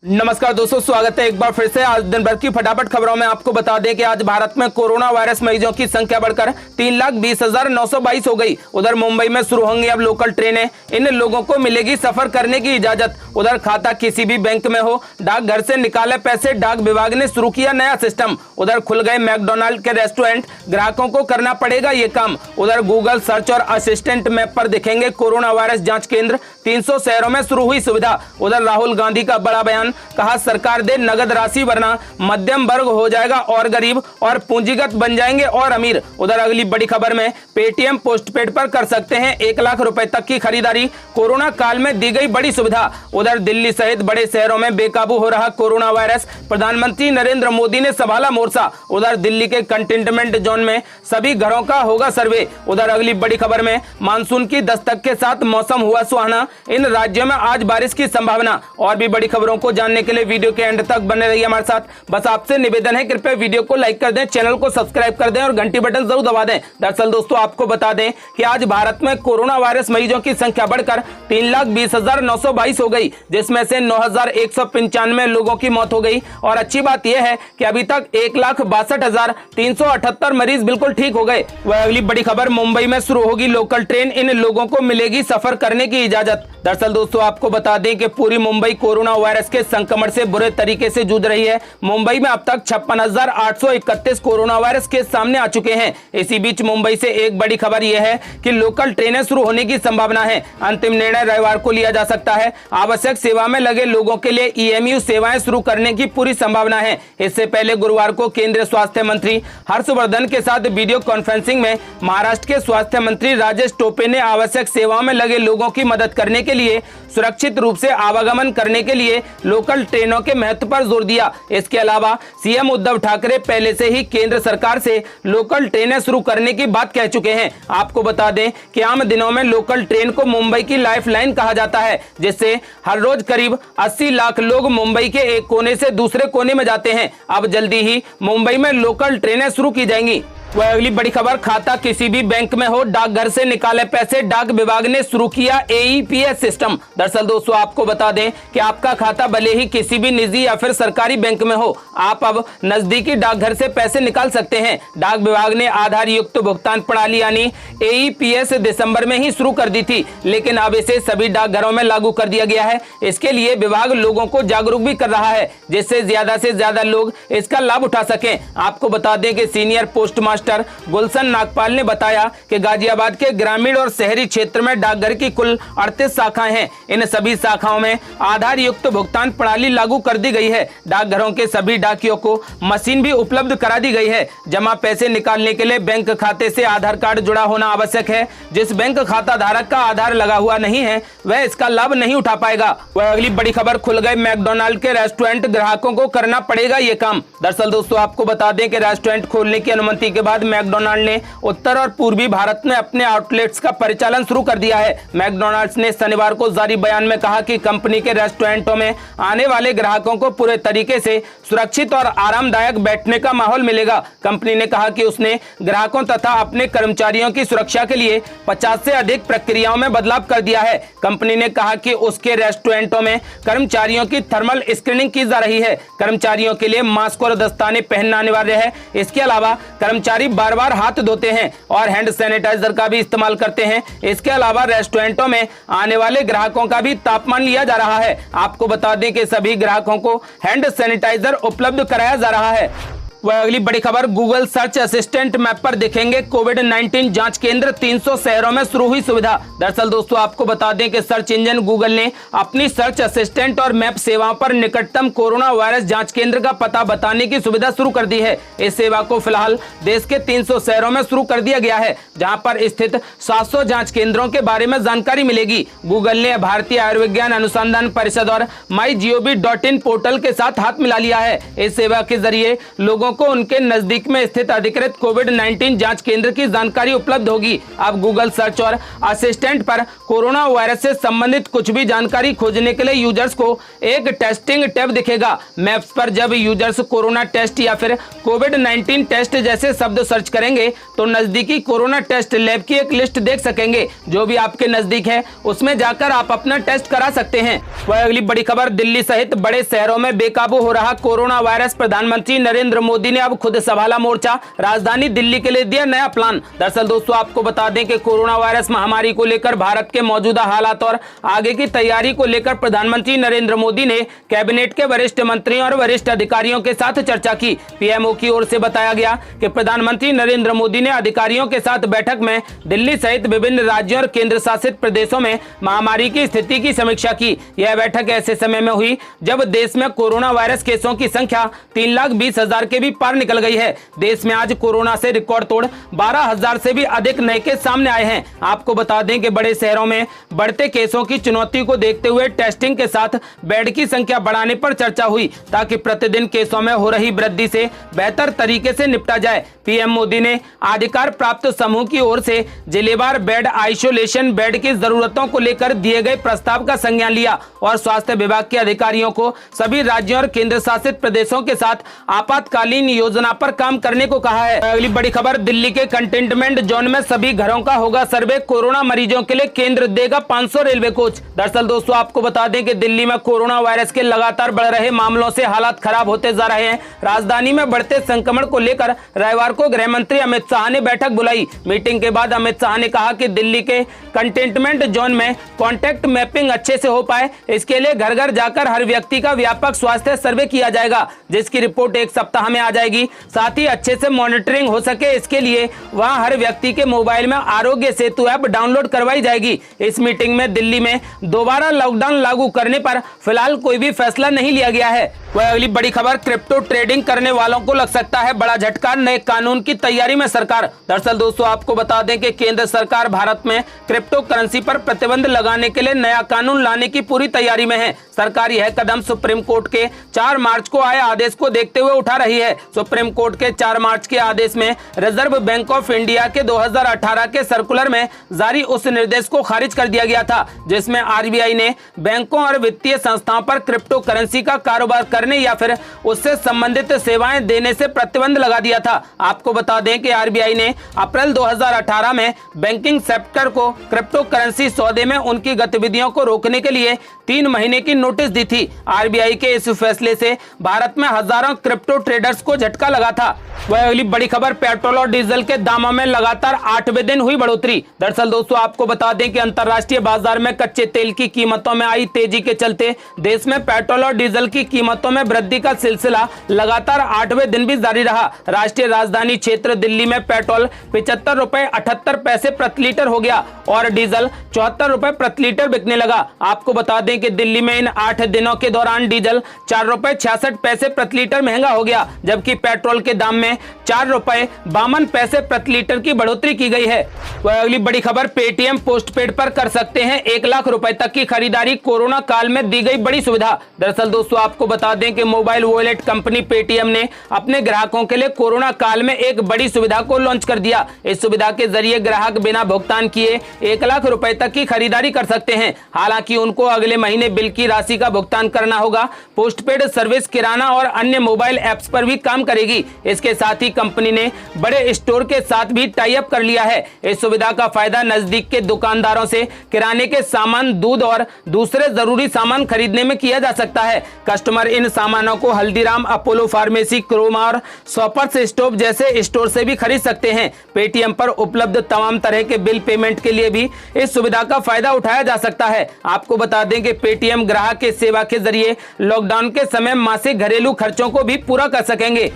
नमस्कार दोस्तों, स्वागत है एक बार फिर से। आज दिन भर की फटाफट खबरों में आपको बता दें कि आज भारत में कोरोना वायरस मरीजों की संख्या बढ़कर 3,20,922 हो गई। उधर मुंबई में शुरू होंगी अब लोकल ट्रेनें, इन लोगों को मिलेगी सफर करने की इजाजत। उधर खाता किसी भी बैंक में हो, डाकघर से निकाले पैसे, डाक विभाग ने शुरू किया नया सिस्टम। उधर खुल गए मैकडॉनल्ड के रेस्टोरेंट, ग्राहकों को करना पड़ेगा ये काम। उधर गूगल सर्च और असिस्टेंट मैप पर दिखेंगे कोरोना वायरस जांच केंद्र, 300 शहरों में शुरू हुई सुविधा। उधर राहुल गांधी का बड़ा बयान, कहा सरकार दे नगद राशि वरना मध्यम वर्ग हो जाएगा और गरीब, और पूंजीगत बन जाएंगे और अमीर। उधर अगली बड़ी खबर में पेटीएम पोस्टपेड पर कर सकते हैं 1 लाख रुपए तक की खरीदारी, कोरोना काल में दी गई बड़ी सुविधा। उधर दिल्ली सहित बड़े शहरों में बेकाबू हो रहा कोरोना वायरस, प्रधानमंत्री नरेंद्र मोदी ने संभाला मोर्चा। उधर दिल्ली के कंटेनमेंट जोन में सभी घरों का होगा सर्वे। उधर अगली बड़ी खबर में मानसून की दस्तक के साथ मौसम हुआ सुहाना, इन राज्यों में आज बारिश की संभावना। और भी बड़ी खबरों को जानने के लिए वीडियो के एंड तक बने रहिए हमारे साथ। बस आपसे निवेदन है, कृपया वीडियो को लाइक कर दें, चैनल को सब्सक्राइब कर दें और घंटी बटन जरूर दबा दें। दरअसल दोस्तों, आपको बता दें कि आज भारत में कोरोना वायरस मरीजों की संख्या बढ़कर 3,20,922 हो गई, जिसमें से 9,195 लोगों की मौत हो गई। और अच्छी बात यह है कि अभी तक 1,62,378 मरीज बिल्कुल ठीक हो गए। वह अगली बड़ी खबर, मुंबई में शुरू होगी लोकल ट्रेन, इन लोगों को मिलेगी सफर करने की इजाजत। दरअसल दोस्तों, आपको बता दें कि पूरी मुंबई कोरोना वायरस के संक्रमण से बुरे तरीके से जूझ रही है। मुंबई में अब तक 56,831 कोरोना वायरस केस सामने आ चुके हैं। इसी बीच मुंबई से एक बड़ी खबर यह है कि लोकल ट्रेनें शुरू होने की संभावना है। अंतिम निर्णय रविवार को लिया जा सकता है। आवश्यक सेवा में लगे लोगों के लिए ईएमयू सेवाएं शुरू करने की पूरी संभावना है। इससे पहले गुरुवार को केंद्रीय स्वास्थ्य मंत्री हर्षवर्धन के साथ वीडियो कॉन्फ्रेंसिंग में महाराष्ट्र के स्वास्थ्य मंत्री राजेश टोपे ने आवश्यक सेवाओं में लगे लोगों की मदद करने के लिए सुरक्षित रूप से आवागमन करने के लिए लोकल ट्रेनों के महत्व पर जोर दिया। इसके अलावा सीएम उद्धव ठाकरे पहले से ही केंद्र सरकार से लोकल ट्रेनें शुरू करने की बात कह चुके हैं। आपको बता दें कि आम दिनों में लोकल ट्रेन को मुंबई की लाइफलाइन कहा जाता है, जिससे हर रोज करीब 80 लाख लोग मुंबई के एक कोने से दूसरे कोने में जाते हैं। अब जल्दी ही मुंबई में लोकल ट्रेनें शुरू की जाएंगी। वह अगली बड़ी खबर, खाता किसी भी बैंक में हो, डाकघर से निकाले पैसे, डाक विभाग ने शुरू किया एईपीएस सिस्टम। दरअसल दोस्तों, आपको बता दें कि आपका खाता भले ही किसी भी निजी या फिर सरकारी बैंक में हो, आप अब नजदीकी डाकघर से पैसे निकाल सकते हैं। डाक विभाग ने आधार युक्त भुगतान प्रणाली यानी एईपीएस दिसंबर में ही शुरू कर दी थी, लेकिन अब इसे सभी डाकघरों में लागू कर दिया गया है। इसके लिए विभाग लोगों को जागरूक भी कर रहा है, जिससे ज्यादा से ज्यादा लोग इसका लाभ उठा सकें। आपको बता दें कि सीनियर पोस्ट मास्टर गुलशन नागपाल ने बताया कि गाजियाबाद के ग्रामीण और शहरी क्षेत्र में डाकघर की कुल 38 शाखाएं हैं। इन सभी शाखाओं में आधार युक्त भुगतान प्रणाली लागू कर दी गई है। डाकघरों के सभी डाकियों को मशीन भी उपलब्ध करा दी गई है। जमा पैसे निकालने के लिए बैंक खाते से आधार कार्ड जुड़ा होना आवश्यक है। जिस बैंक खाता धारक का आधार लगा हुआ नहीं है, वह इसका लाभ नहीं उठा पाएगा। वह अगली बड़ी खबर, खुल गए मैकडॉनल्ड के रेस्टोरेंट, ग्राहकों को करना पड़ेगा ये काम। दरअसल दोस्तों, आपको बता दें कि रेस्टोरेंट खोलने की अनुमति के बाद मैकडॉनल्ड ने उत्तर और पूर्वी भारत में अपने आउटलेट्स का परिचालन शुरू कर दिया है। मैकडॉनल्ड्स ने शनिवार को जारी बयान में कहा कि कंपनी के रेस्टोरेंटों में आने वाले ग्राहकों को पूरे तरीके से सुरक्षित और आरामदायक बैठने का माहौल मिलेगा। कंपनी ने कहा कि उसने ग्राहकों तथा अपने कर्मचारियों की सुरक्षा के लिए 50 से अधिक प्रक्रियाओं में बदलाव कर दिया है। कंपनी ने कहा कि उसके रेस्टोरेंटों में कर्मचारियों की थर्मल स्क्रीनिंग की जा रही है। कर्मचारियों के लिए मास्क और दस्ताने पहनना अनिवार्य है। इसके अलावा कर्मचारी बार बार हाथ धोते हैं और हैंड सैनिटाइजर का भी इस्तेमाल करते हैं। इसके अलावा रेस्टोरेंटों में आने वाले ग्राहकों का भी तापमान लिया जा रहा है। आपको बता दें कि सभी ग्राहकों को हैंड सैनिटाइजर उपलब्ध कराया जा रहा है। वह अगली बड़ी खबर, गूगल सर्च असिस्टेंट मैप पर दिखेंगे कोविड-19 जांच केंद्र, 300 शहरों में शुरू हुई सुविधा। दरअसल दोस्तों, आपको बता दें कि सर्च इंजन गूगल ने अपनी सर्च असिस्टेंट और मैप सेवाओं पर निकटतम कोरोना वायरस जांच केंद्र का पता बताने की सुविधा शुरू कर दी है। इस सेवा को फिलहाल देश के 300 शहरों में शुरू कर दिया गया है, जहां पर स्थित 700 जांच केंद्रों के बारे में जानकारी मिलेगी। गूगल ने भारतीय आयुर्विज्ञान अनुसंधान परिषद और MyGov.in पोर्टल के साथ हाथ मिला लिया है। इस सेवा के जरिए लोगों को उनके नजदीक में स्थित अधिकृत कोविड-19 जांच केंद्र की जानकारी उपलब्ध होगी। अब गूगल सर्च और असिस्टेंट पर कोरोना वायरस से संबंधित कुछ भी जानकारी खोजने के लिए यूजर्स को एक टेस्टिंग टैब दिखेगा। मैप्स पर जब यूजर्स कोरोना टेस्ट या फिर कोविड-19 टेस्ट जैसे शब्द सर्च करेंगे तो नजदीकी कोरोना टेस्ट लैब की एक लिस्ट देख सकेंगे। जो भी आपके नजदीक है उसमें जाकर आप अपना टेस्ट करा सकते हैं। वह अगली बड़ी खबर, दिल्ली सहित बड़े शहरों में बेकाबू हो रहा कोरोना वायरस। प्रधानमंत्री नरेंद्र मोदी ने अब खुद संभाला मोर्चा, राजधानी दिल्ली के लिए दिया नया प्लान। दरअसल दोस्तों आपको बता दें कि कोरोना वायरस महामारी को लेकर भारत के मौजूदा हालात और आगे की तैयारी को लेकर प्रधानमंत्री नरेंद्र मोदी ने कैबिनेट के वरिष्ठ मंत्रियों और वरिष्ठ अधिकारियों के साथ चर्चा की। पीएमओ की ओर से बताया गया कि प्रधानमंत्री नरेंद्र मोदी ने अधिकारियों के साथ बैठक में दिल्ली सहित विभिन्न राज्यों और केंद्र शासित प्रदेशों में महामारी की स्थिति की समीक्षा की। यह बैठक ऐसे समय में हुई जब देश में कोरोना वायरस केसों की संख्या 3,20,000 के भी पार निकल गई है। देश में आज कोरोना से रिकॉर्ड तोड़ 12,000 से भी अधिक नए केस सामने आए हैं। आपको बता दें कि बड़े शहरों में बढ़ते केसों की चुनौती को देखते हुए टेस्टिंग के साथ बेड की संख्या बढ़ाने पर चर्चा हुई ताकि प्रतिदिन केसों में हो रही वृद्धि से बेहतर तरीके से निपटा जाए। पीएम मोदी ने अधिकार प्राप्त समूह की ओर से जिलेवार बेड आइसोलेशन बेड की जरूरतों को लेकर दिए गए प्रस्ताव का संज्ञान लिया और स्वास्थ्य विभाग के अधिकारियों को सभी राज्यों और केंद्र शासित प्रदेशों के साथ आपातकालीन योजना पर काम करने को कहा है। अगली बड़ी खबर, दिल्ली के कंटेनमेंट जोन में सभी घरों का होगा सर्वे, कोरोना मरीजों के लिए केंद्र देगा 500 रेलवे कोच। दरअसल दोस्तों आपको बता दें कि दिल्ली में कोरोना वायरस के लगातार बढ़ रहे मामलों से हालात खराब होते जा रहे हैं। राजधानी में बढ़ते संक्रमण को लेकर रविवार को गृह मंत्री अमित शाह ने बैठक बुलाई। मीटिंग के बाद अमित शाह ने कहा कि दिल्ली के कंटेनमेंट जोन में कॉन्टैक्ट मैपिंग अच्छे से हो पाए, इसके लिए घर घर जाकर हर व्यक्ति का व्यापक स्वास्थ्य सर्वे किया जाएगा, जिसकी रिपोर्ट एक सप्ताह में आ जाएगी। साथ ही अच्छे से मॉनिटरिंग हो सके इसके लिए वहां हर व्यक्ति के मोबाइल में आरोग्य सेतु ऐप डाउनलोड करवाई जाएगी। इस मीटिंग में दिल्ली में दोबारा लॉकडाउन लागू करने पर फिलहाल कोई भी फैसला नहीं लिया गया है। वह अगली बड़ी खबर, क्रिप्टो ट्रेडिंग करने वालों को लग सकता है बड़ा झटका, नए कानून की तैयारी में सरकार। दरअसल दोस्तों आपको बता दें कि केंद्र सरकार भारत में क्रिप्टो करेंसी पर प्रतिबंध लगाने के लिए नया कानून लाने की पूरी तैयारी में है। सरकार यह कदम सुप्रीम कोर्ट के 4 मार्च को आए आदेश को देखते हुए उठा रही है। सुप्रीम कोर्ट के 4 मार्च के आदेश में रिजर्व बैंक ऑफ इंडिया के 2018 के सर्कुलर में जारी उस निर्देश को खारिज कर दिया गया था जिसमें आरबीआई ने बैंकों और वित्तीय संस्थाओं पर क्रिप्टो करेंसी का कारोबार करने या फिर उससे संबंधित सेवाएं देने से प्रतिबंध लगा दिया था। आपको बता दें कि आरबीआई ने अप्रैल 2018 में बैंकिंग सेक्टर को क्रिप्टो करेंसी सौदे में उनकी गतिविधियों को रोकने के लिए 3 महीने की नोटिस दी थी। आरबीआई के इस फैसले से भारत में हजारों क्रिप्टो ट्रेडर्स को झटका लगा था। वह अगली बड़ी खबर, पेट्रोल और डीजल के दामों में लगातार 8वें दिन हुई बढ़ोतरी। दरअसल दोस्तों आपको बता दें कि अंतर्राष्ट्रीय बाजार में कच्चे तेल की कीमतों में आई तेजी के चलते देश में पेट्रोल और डीजल की कीमतों में वृद्धि का सिलसिला लगातार 8वें दिन भी जारी रहा। राष्ट्रीय राजधानी क्षेत्र दिल्ली में पेट्रोल 75 रुपए 78 पैसे प्रति लीटर हो गया और डीजल 74 रुपए प्रति लीटर बिकने लगा। आपको बता दें कि दिल्ली में इन 8 दिनों के दौरान डीजल 4 रुपए 66 पैसे प्रति लीटर महंगा हो गया, जबकि पेट्रोल के दाम में 4 रुपए 52 पैसे प्रति लीटर की बढ़ोतरी की गई है। वह अगली बड़ी खबर, पेटीएम पोस्टपेड पर कर सकते हैं 1 लाख रुपए तक की खरीदारी, कोरोना काल में दी गई बड़ी सुविधा। दरअसल दोस्तों आपको बता दें कि मोबाइल वॉलेट कंपनी पेटीएम ने अपने ग्राहकों के लिए कोरोना काल में एक बड़ी सुविधा को लॉन्च कर दिया। इस सुविधा के जरिए ग्राहक बिना भुगतान किए 1 लाख रुपए तक की खरीदारी कर सकते हैं। हालांकि उनको अगले महीने बिल की राशि का भुगतान करना होगा। पोस्टपेड सर्विस किराना और अन्य मोबाइल ऐप्स पर भी काम करेगी। इसके साथ ही कंपनी ने बड़े स्टोर के साथ भी टाई अप कर लिया है। इस सुविधा का फायदा नजदीक के दुकानदारों से किराने के सामान, दूध और दूसरे जरूरी सामान खरीदने में किया जा सकता है। कस्टमर इन सामानों को हल्दीराम, अपोलो फार्मेसी, क्रोमा और शॉपर्स स्टॉप जैसे स्टोर से भी खरीद सकते हैं। पेटीएम पर उपलब्ध तमाम तरह के बिल पेमेंट के लिए भी इस सुविधा का फायदा उठाया जा सकता है। आपको बता दें कि पेटीएम ग्राहक के सेवा के जरिए लॉकडाउन के समय मासिक घरेलू खर्चों को भी पूरा कर सकेंगे।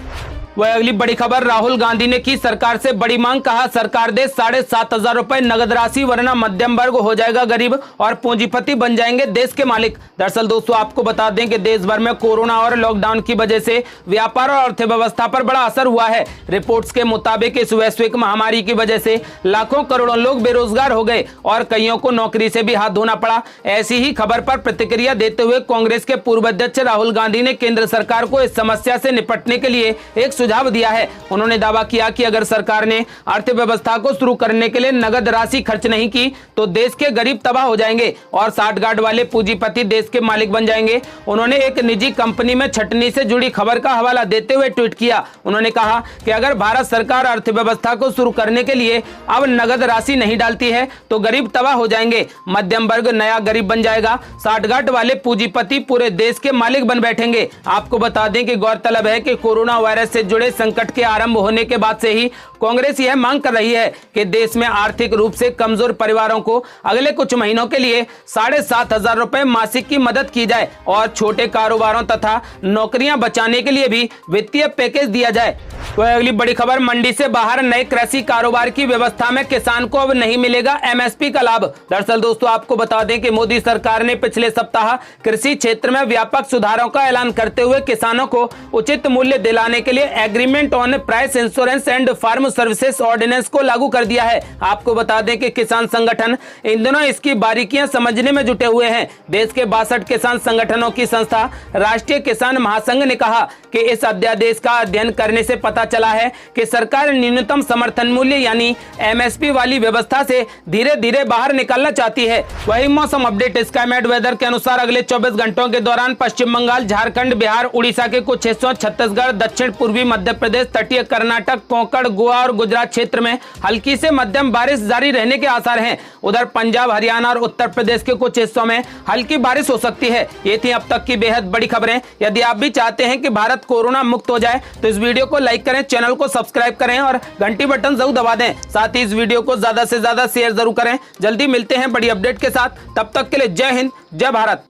वह अगली बड़ी खबर, राहुल गांधी ने की सरकार से बड़ी मांग, कहा सरकार दे 7,500 रुपए नगद राशि वरना मध्यम वर्ग हो जाएगा गरीब और पूंजीपति बन जाएंगे देश के मालिक। दरअसल दोस्तों आपको बता दें कि देश भर में कोरोना और लॉकडाउन की वजह से व्यापार और अर्थव्यवस्था पर बड़ा असर हुआ है। रिपोर्ट्स के मुताबिक इस वैश्विक महामारी की वजह से लाखों करोड़ों लोग बेरोजगार हो गए और कईयों को नौकरी से भी हाथ धोना पड़ा। ऐसी ही खबर पर प्रतिक्रिया देते हुए कांग्रेस के पूर्व अध्यक्ष राहुल गांधी ने केंद्र सरकार को इस समस्या से निपटने के लिए एक सुझाव दिया है। उन्होंने दावा किया कि अगर सरकार ने अर्थव्यवस्था को शुरू करने के लिए नगद राशि खर्च नहीं की तो देश के गरीब तबाह हो जाएंगे और साठगांठ वाले पूंजीपति देश के मालिक बन जाएंगे। उन्होंने एक निजी कंपनी में छटनी से जुड़ी खबर का हवाला देते हुए ट्वीट किया। उन्होंने कहा कि अगर भारत सरकार अर्थव्यवस्था को शुरू करने के लिए अब नगद राशि नहीं डालती है तो गरीब तबाह हो जाएंगे, मध्यम वर्ग नया गरीब बन जाएगा, साठगांठ वाले पूंजीपति पूरे देश के मालिक बन बैठेंगे। आपको बता दें कि गौरतलब है कि कोरोना वायरस से जुड़े संकट के आरंभ होने के बाद से ही कांग्रेस यह मांग कर रही है कि देश में आर्थिक रूप से कमजोर परिवारों को अगले कुछ महीनों के लिए 7,500 रुपए मासिक की मदद की जाए और छोटे कारोबारों तथा नौकरियां बचाने के लिए भी वित्तीय पैकेज दिया जाए। तो अगली बड़ी खबर, मंडी से बाहर नए कृषि कारोबार की व्यवस्था में किसान को अब नहीं मिलेगा एमएसपी का लाभ। दरअसल दोस्तों आपको बता दें कि मोदी सरकार ने पिछले सप्ताह कृषि क्षेत्र में व्यापक सुधारों का ऐलान करते हुए किसानों को उचित मूल्य दिलाने के लिए agreement on price insurance and farm services ordinance को लागू कर दिया है। आपको बता दें कि किसान संगठन इन दिनों इसकी बारीकियां समझने में जुटे हुए हैं। देश के 62 किसान संगठनों की संस्था राष्ट्रीय किसान महासंघ ने कहा कि इस अध्यादेश का अध्ययन करने से पता चला है कि सरकार न्यूनतम समर्थन मूल्य यानी एमएसपी वाली व्यवस्था से धीरे धीरे बाहर निकलना चाहती है। वही मौसम अपडेट स्काईमेट वेदर के अनुसार अगले 24 घंटों के दौरान पश्चिम बंगाल, झारखंड, बिहार, उड़ीसा के कुछ हिस्सों, छत्तीसगढ़, दक्षिण पूर्वी मध्य प्रदेश, तटीय कर्नाटक, कोंकण, गोवा और गुजरात क्षेत्र में हल्की से मध्यम बारिश जारी रहने के आसार हैं। उधर पंजाब, हरियाणा और उत्तर प्रदेश के कुछ हिस्सों में हल्की बारिश हो सकती है। ये थी अब तक की बेहद बड़ी खबरें। यदि आप भी चाहते हैं कि भारत कोरोना मुक्त हो जाए तो इस वीडियो को लाइक करें, चैनल को सब्सक्राइब करें और घंटी बटन जरूर दबा दें। साथ ही इस वीडियो को ज्यादा से ज्यादा शेयर जरूर करें। जल्दी मिलते हैं बड़ी अपडेट के साथ, तब तक के लिए जय हिंद, जय भारत।